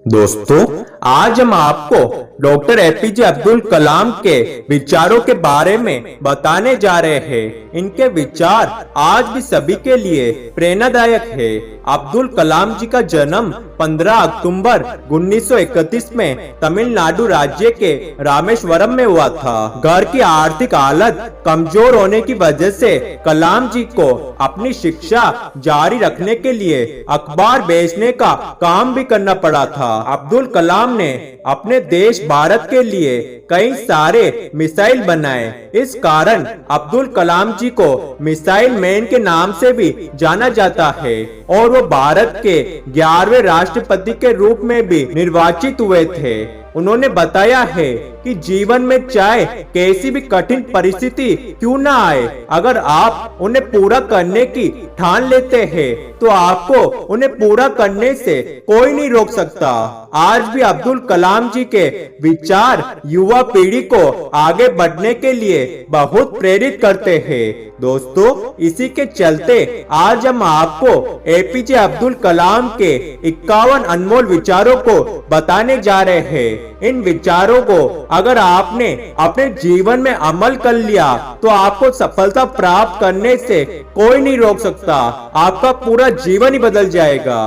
दोस्तों, आज हम आपको डॉक्टर एपीजे अब्दुल कलाम के विचारों के बारे में बताने जा रहे हैं। इनके विचार आज भी सभी के लिए प्रेरणादायक है। अब्दुल कलाम जी का जन्म 15 अक्टूबर 1931 में तमिलनाडु राज्य के रामेश्वरम में हुआ था। घर की आर्थिक हालत कमजोर होने की वजह से कलाम जी को अपनी शिक्षा जारी रखने के लिए अखबार बेचने का काम भी करना पड़ा था। अब्दुल कलाम ने अपने देश भारत के लिए कई सारे मिसाइल बनाए। इस कारण अब्दुल कलाम जी को मिसाइल मैन के नाम से भी जाना जाता है और वो भारत के 11वें राष्ट्रपति के रूप में भी निर्वाचित हुए थे। उन्होंने बताया है कि जीवन में चाहे कैसी भी कठिन परिस्थिति क्यों ना आए, अगर आप उन्हें पूरा करने की ठान लेते हैं तो आपको उन्हें पूरा करने से कोई नहीं रोक सकता। आज भी अब्दुल कलाम जी के विचार युवा पीढ़ी को आगे बढ़ने के लिए बहुत प्रेरित करते हैं। दोस्तों, इसी के चलते आज हम आपको एपीजे अब्दुल कलाम के 51 अनमोल विचारों को बताने जा रहे हैं। इन विचारों को अगर आपने अपने जीवन में अमल कर लिया तो आपको सफलता प्राप्त करने से कोई नहीं रोक सकता। आपका पूरा जीवन ही बदल जाएगा।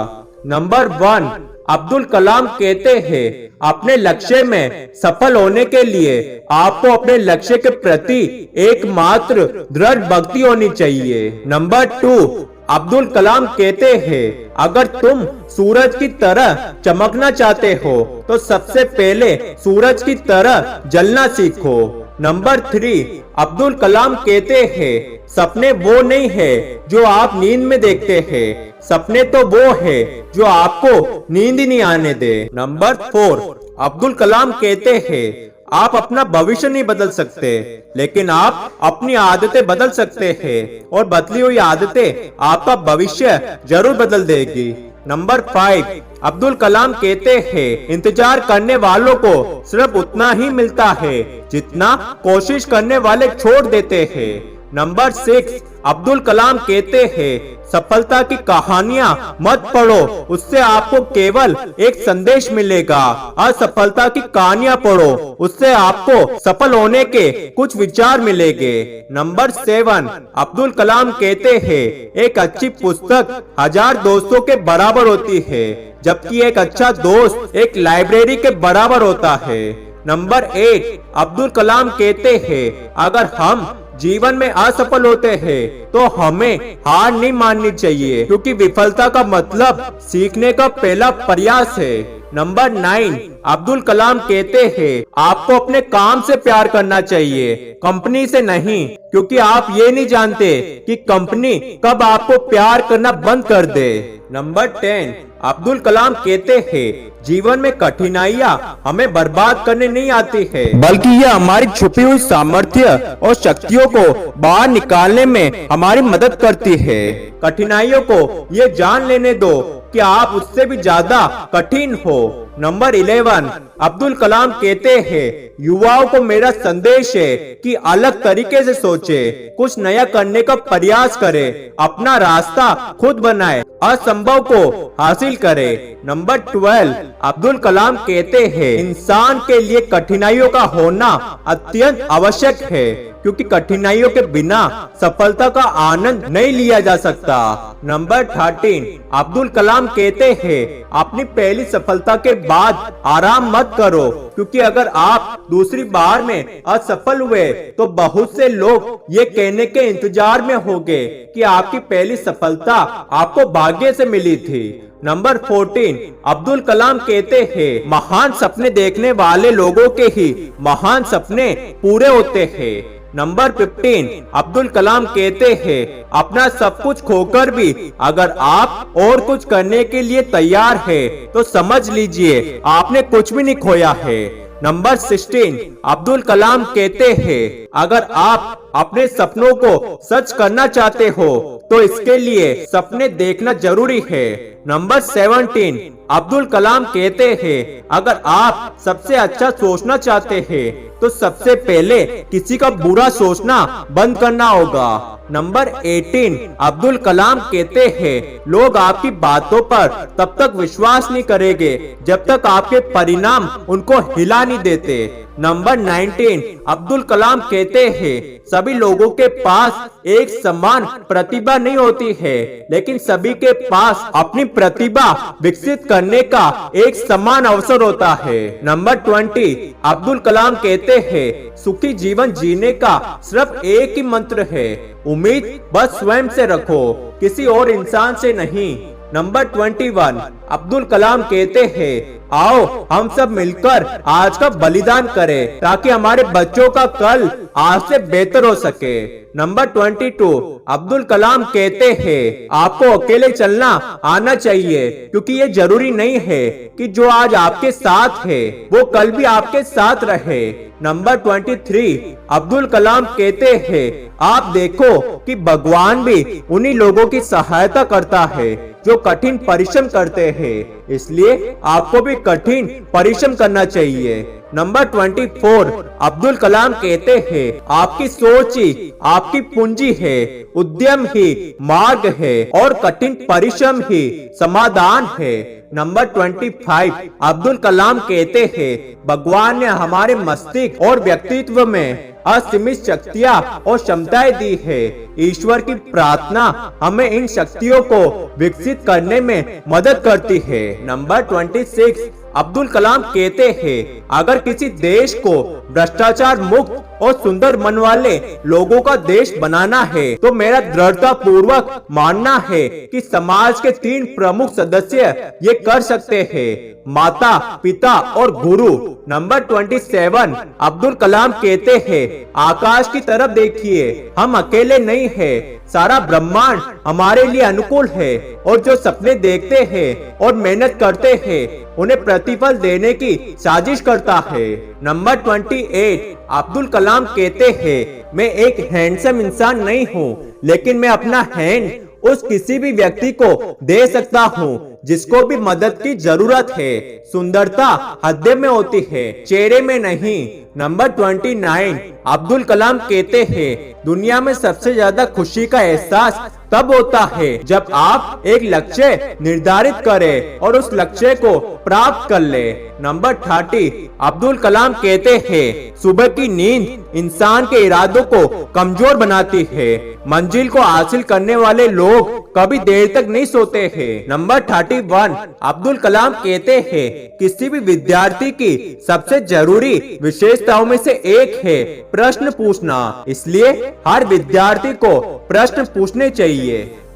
नंबर 1, अब्दुल कलाम कहते हैं, अपने लक्ष्य में सफल होने के लिए आपको अपने लक्ष्य के प्रति एकमात्र दृढ़ भक्ति होनी चाहिए। नंबर 2, अब्दुल कलाम कहते हैं, अगर तुम सूरज की तरह चमकना चाहते हो तो सबसे पहले सूरज की तरह जलना सीखो। नंबर 3, अब्दुल कलाम कहते हैं, सपने वो नहीं है जो आप नींद में देखते हैं, सपने तो वो है जो आपको नींद ही नहीं आने दे। नंबर 4, अब्दुल कलाम कहते हैं, आप अपना भविष्य नहीं बदल सकते, लेकिन आप अपनी आदतें बदल सकते हैं और बदली हुई आदतें आपका भविष्य जरूर बदल देगी। नंबर 5, अब्दुल कलाम कहते हैं, इंतजार करने वालों को सिर्फ उतना ही मिलता है जितना कोशिश करने वाले छोड़ देते हैं। नंबर 6, अब्दुल कलाम कहते हैं, सफलता की कहानियां मत पढ़ो, उससे आपको केवल एक संदेश मिलेगा। असफलता की कहानियां पढ़ो, उससे आपको सफल होने के कुछ विचार मिलेंगे। नंबर 7, अब्दुल कलाम कहते हैं, एक अच्छी पुस्तक 1000 दोस्तों के बराबर होती है, जबकि एक अच्छा दोस्त एक लाइब्रेरी के बराबर होता है। नंबर 8, अब्दुल कलाम कहते हैं, अगर हम जीवन में असफल होते हैं तो हमें हार नहीं माननी चाहिए, क्योंकि विफलता का मतलब सीखने का पहला प्रयास है। नंबर 9, अब्दुल कलाम कहते हैं, आपको अपने काम से प्यार करना चाहिए, कंपनी से नहीं, क्योंकि आप ये नहीं जानते कि कंपनी कब आपको प्यार करना बंद कर दे। नंबर 10, अब्दुल कलाम कहते हैं, जीवन में कठिनाइयाँ हमें बर्बाद करने नहीं आती है, बल्कि यह हमारी छुपी हुई सामर्थ्य और शक्तियों को बाहर निकालने में हमारी मदद करती है। कठिनाइयों को ये जान लेने दो कि आप उससे भी ज्यादा कठिन हो। नंबर 11, अब्दुल कलाम कहते हैं, युवाओं को मेरा संदेश है कि अलग तरीके से सोचे, कुछ नया करने का प्रयास करे, अपना रास्ता खुद बनाए, असंभव को हासिल करे। नंबर 12, अब्दुल कलाम कहते हैं, इंसान के लिए कठिनाइयों का होना अत्यंत आवश्यक है, क्योंकि कठिनाइयों के बिना सफलता का आनंद नहीं लिया जा सकता। नंबर 13, अब्दुल कलाम कहते हैं, अपनी पहली सफलता के बाद आराम मत करो, क्योंकि अगर आप दूसरी बार में असफल हुए तो बहुत से लोग ये कहने के इंतजार में होंगे कि आपकी पहली सफलता आपको भाग्य से मिली थी। नंबर 14, अब्दुल कलाम कहते हैं, महान सपने देखने वाले लोगों के ही महान सपने पूरे होते हैं। नंबर 15, अब्दुल कलाम कहते हैं, अपना सब कुछ खोकर भी अगर आप और कुछ करने के लिए तैयार है तो समझ लीजिए आपने कुछ भी नहीं खोया है। नंबर 16, अब्दुल कलाम कहते हैं, अगर आप अपने सपनों को सच करना चाहते हो तो इसके लिए सपने देखना जरूरी है। नंबर 17, अब्दुल कलाम कहते हैं अगर आप सबसे अच्छा सोचना चाहते हैं तो सबसे पहले किसी का बुरा सोचना बंद करना होगा। नंबर 18, अब्दुल कलाम कहते हैं लोग आपकी बातों पर तब तक विश्वास नहीं करेंगे जब तक आपके परिणाम उनको हिला नहीं देते। नंबर 19, अब्दुल कलाम कहते हैं सभी लोगों के पास एक समान प्रतिभा नहीं होती है, लेकिन सभी के पास अपनी प्रतिभा विकसित करने का एक समान अवसर होता है। नंबर 20, अब्दुल कलाम कहते हैं सुखी जीवन जीने का सिर्फ एक ही मंत्र है, उम्मीद बस स्वयं से रखो, किसी और इंसान से नहीं। नंबर 21, अब्दुल कलाम कहते हैं आओ हम सब मिलकर आज का बलिदान करें ताकि हमारे बच्चों का कल आज से बेहतर हो सके। नंबर 22, अब्दुल कलाम कहते हैं आपको अकेले चलना आना चाहिए क्योंकि ये जरूरी नहीं है कि जो आज आपके साथ है वो कल भी आपके साथ रहे। नंबर 23, अब्दुल कलाम कहते हैं आप देखो कि भगवान भी उन्हीं लोगों की सहायता करता है जो कठिन परिश्रम करते हैं, इसलिए आपको भी कठिन परिश्रम करना चाहिए। नंबर 24, अब्दुल कलाम कहते हैं आपकी सोच ही आपकी पूंजी है, उद्यम ही मार्ग है और कठिन परिश्रम ही समाधान है। नंबर 25, अब्दुल कलाम कहते हैं भगवान ने हमारे मस्तिष्क और व्यक्तित्व में असीमित शक्तियाँ और क्षमताएं दी है। ईश्वर की प्रार्थना हमें इन शक्तियों को विकसित करने में मदद करती है। नंबर 26, अब्दुल कलाम कहते हैं अगर किसी देश को भ्रष्टाचार मुक्त और सुंदर मन वाले लोगों का देश बनाना है तो मेरा दृढ़ता पूर्वक मानना है कि समाज के 3 प्रमुख सदस्य ये कर सकते हैं, माता, पिता और गुरु। नंबर 27, अब्दुल कलाम कहते हैं आकाश की तरफ देखिए, हम अकेले नहीं हैं, सारा ब्रह्मांड हमारे लिए अनुकूल है और जो सपने देखते हैं और मेहनत करते हैं उन्हें प्रतिफल देने की साजिश करता है। नंबर 28, अब्दुल कलाम कहते हैं मैं एक हैंडसम इंसान नहीं हूँ, लेकिन मैं अपना हैंड उस किसी भी व्यक्ति को दे सकता हूँ जिसको भी मदद की जरूरत है। सुंदरता हृदय में होती है, चेहरे में नहीं। नंबर 29, अब्दुल कलाम कहते हैं दुनिया में सबसे ज्यादा खुशी का एहसास तब होता है जब आप एक लक्ष्य निर्धारित करें और उस लक्ष्य को प्राप्त कर ले। नंबर 30, अब्दुल कलाम कहते हैं सुबह की नींद इंसान के इरादों को कमजोर बनाती है, मंजिल को हासिल करने वाले लोग कभी देर तक नहीं सोते हैं। नंबर 31, अब्दुल कलाम कहते हैं किसी भी विद्यार्थी की सबसे जरूरी विशेषताओं में से एक है प्रश्न पूछना, इसलिए हर विद्यार्थी को प्रश्न पूछने चाहिए।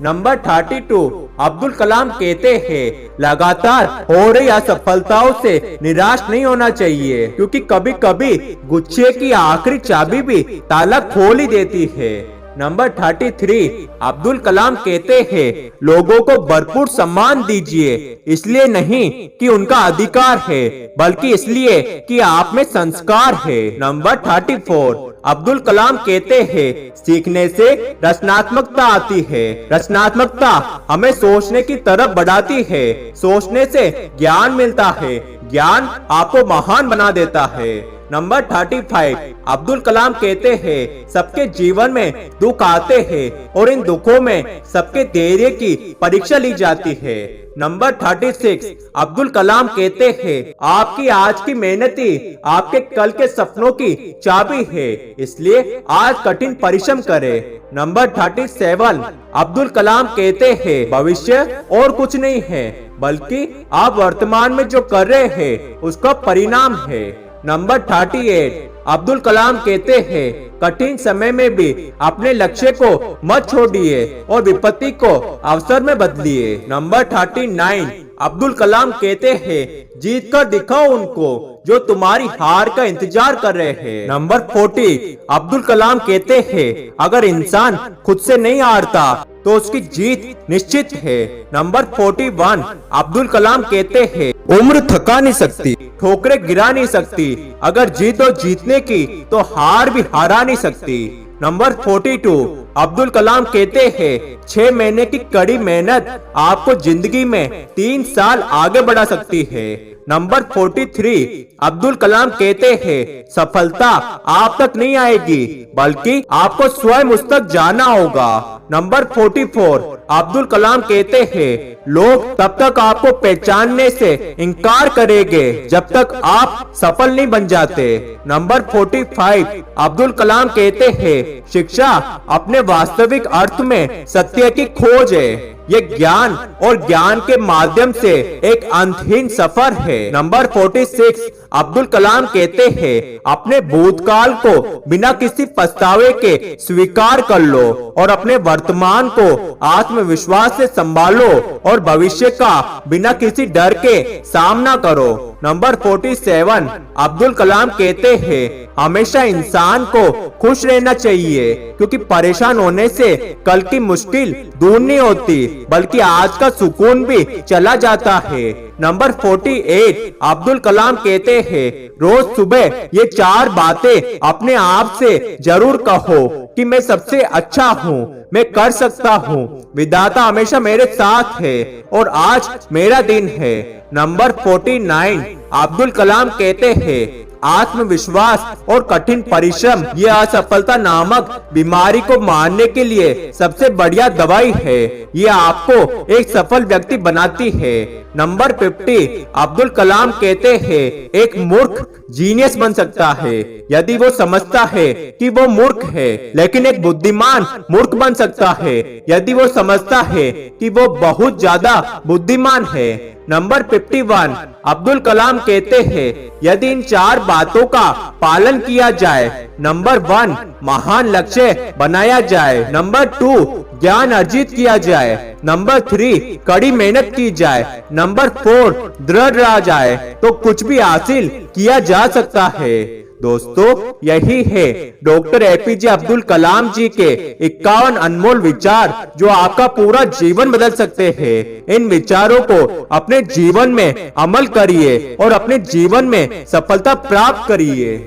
नंबर 32, अब्दुल कलाम कहते हैं लगातार हो रही असफलताओं से निराश नहीं होना चाहिए क्योंकि कभी कभी गुच्छे की आखिरी चाबी भी ताला खोल ही देती है। नंबर 33, अब्दुल कलाम कहते हैं लोगों को भरपूर सम्मान दीजिए, इसलिए नहीं कि उनका अधिकार है बल्कि इसलिए कि आप में संस्कार है। नंबर 34, अब्दुल कलाम कहते हैं सीखने से रचनात्मकता आती है, रचनात्मकता हमें सोचने की तरफ बढ़ाती है, सोचने से ज्ञान मिलता है, ज्ञान आपको महान बना देता है। नंबर 35, अब्दुल कलाम कहते हैं सबके जीवन में दुख आते हैं और इन दुखों में सबके धैर्य की परीक्षा ली जाती है। नंबर 36, अब्दुल कलाम कहते हैं आपकी आज की मेहनत ही आपके कल के सपनों की चाबी है, इसलिए आज कठिन परिश्रम करें। नंबर 37, अब्दुल कलाम कहते हैं भविष्य और कुछ नहीं है बल्कि आप वर्तमान में जो कर रहे हैं उसका परिणाम है। नंबर 38, अब्दुल कलाम कहते हैं कठिन समय में भी अपने लक्ष्य को मत छोड़िए और विपत्ति को अवसर में बदलिए। नंबर 39, अब्दुल कलाम कहते हैं जीत कर दिखाओ उनको जो तुम्हारी हार का इंतजार कर रहे हैं। नंबर 40, अब्दुल कलाम कहते हैं अगर इंसान खुद से नहीं हारता तो उसकी जीत निश्चित है। नंबर 41, अब्दुल कलाम कहते हैं उम्र थका नहीं सकती, ठोकरें गिरा नहीं सकती, अगर जीत हो जीतने की तो हार भी हरा नहीं सकती। नंबर 42, अब्दुल कलाम कहते हैं 6 महीने की कड़ी मेहनत आपको जिंदगी में 3 साल आगे बढ़ा सकती है। नंबर 43, अब्दुल कलाम कहते हैं सफलता आप तक नहीं आएगी बल्कि आपको स्वयं उस तक जाना होगा। नंबर 44, अब्दुल कलाम कहते हैं लोग तब तक आपको पहचानने से इनकार करेंगे जब तक आप सफल नहीं बन जाते। नंबर 45, अब्दुल कलाम कहते हैं शिक्षा अपने वास्तविक अर्थ में सत्य की खोज है। ये ज्ञान और ज्ञान के माध्यम से एक अंतहीन सफर है। नंबर 46, अब्दुल कलाम कहते हैं अपने भूतकाल को बिना किसी पछतावे के स्वीकार कर लो और अपने वर्तमान को आत्मविश्वास से संभालो और भविष्य का बिना किसी डर के सामना करो। नंबर 47, अब्दुल कलाम कहते हैं हमेशा इंसान को खुश रहना चाहिए क्योंकि परेशान होने से कल की मुश्किल दूर नहीं होती बल्कि आज का सुकून भी चला जाता है। नंबर 48, अब्दुल कलाम कहते हैं रोज सुबह ये 4 बातें अपने आप से जरूर कहो कि मैं सबसे अच्छा हूँ, मैं कर सकता हूँ, विधाता हमेशा मेरे साथ है और आज मेरा दिन है। नंबर 49, अब्दुल कलाम कहते हैं आत्मविश्वास और कठिन परिश्रम ये असफलता नामक बीमारी को मारने के लिए सबसे बढ़िया दवाई है। ये आपको एक सफल व्यक्ति बनाती है। नंबर 50, अब्दुल कलाम कहते हैं एक मूर्ख जीनियस बन सकता है यदि वो समझता है कि वो मूर्ख है, लेकिन एक बुद्धिमान मूर्ख बन सकता है यदि वो समझता है कि वो बहुत ज्यादा बुद्धिमान है। नंबर 51, अब्दुल कलाम कहते हैं यदि इन 4 बातों का पालन किया जाए, नंबर 1 महान लक्ष्य बनाया जाए, नंबर 2 ज्ञान अर्जित किया जाए, नंबर 3 कड़ी मेहनत की जाए, नंबर 4 दृढ़ रहा जाए तो कुछ भी हासिल किया जा सकता है। दोस्तों यही है डॉक्टर एपीजे अब्दुल कलाम जी के 51 अनमोल विचार जो आपका पूरा जीवन बदल सकते हैं। इन विचारों को अपने जीवन में अमल करिए और अपने जीवन में सफलता प्राप्त करिए।